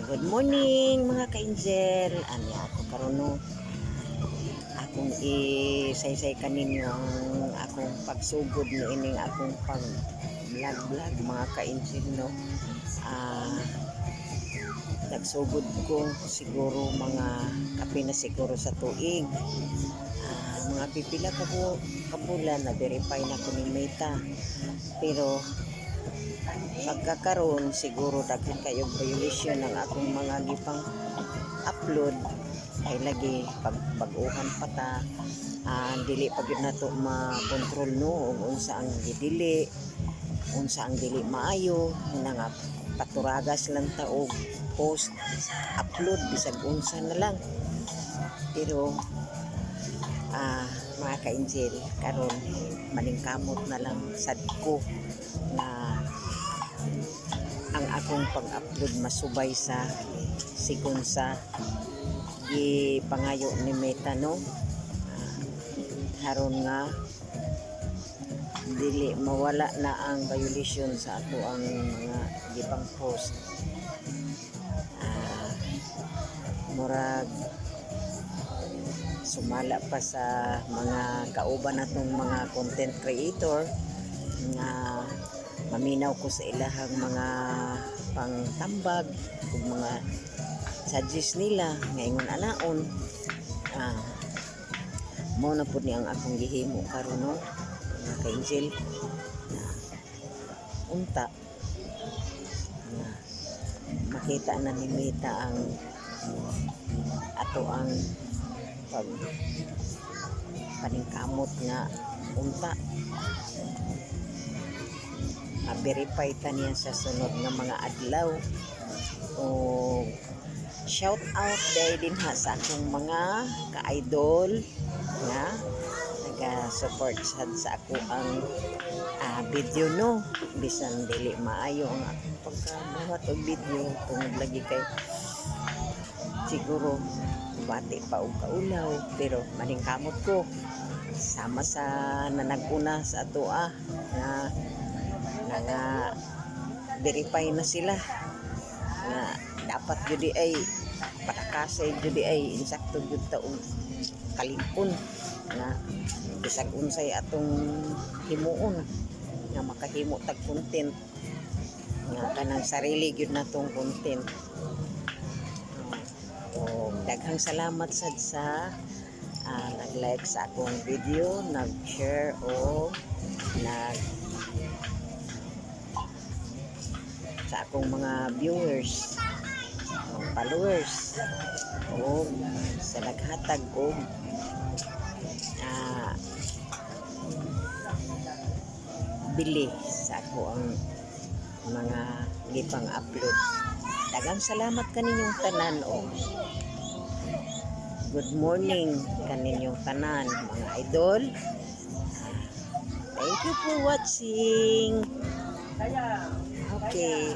Good morning mga ka-angel. Ani ako karon no. Akong isaysay kaninyo ang akong pagsugod ni ining akong pag vlog mga ka-angel no. Nagsugod ko siguro mga kape na siguro sa tuig. Mga pipila ka po kabulan na verify na ko ni Meta. Pero pagkakaroon siguro daghan kayo violation ng akong mga gipang upload ay lagi pagbaguhan pa ta, dili pag yun nato ma-control no ug unsa ang gidili, unsa ang dili maayo nga paturagas lang ta og post upload bisag unsa na lang. Pero mga ka-angel karon maningkamot na lang sad ko na ang akong pag-upload masubay sa sigon sa gipangayo ni Meta no. Haron nga dili mawala na ang violation sa ato ang mga gipang post. Murag sumala pa sa mga kauban natong mga content creator nga maminaw ko sa ilahang mga pangtambag ug mga suggest nila ngayon anaon. Mao na pud ni ang akong gihimo karon no mga ka-angel na unta na makita na ni Meta ang ato ang pag paningkamot nga unta verify ta niya sa sunod nga mga adlaw. O shout out din ha sa akong mga ka-idol nga naga-support sa ako ang video no, bisan dili maayo ang akong pagkabuhat og video tungod lagi kay siguro bati pa og kaulaw, pero maningkamot ko sama sa nanaguna sa ato nga verify na sila nga dapat judi ay patakasay judi ay insakto jud ta og kalipon nga bisag unsay atong himuon nga makahimo tag content nga kanang sarili gyud natong content. Daghang salamat sad sa nag-like sa akong video, nag-share o sa akong mga viewers o followers o sa naghatag o bili sa ako ang mga gipang upload. Daghang salamat kaninyong tanan o good morning kaninyong tanan mga idol. Thank you for watching. Okay.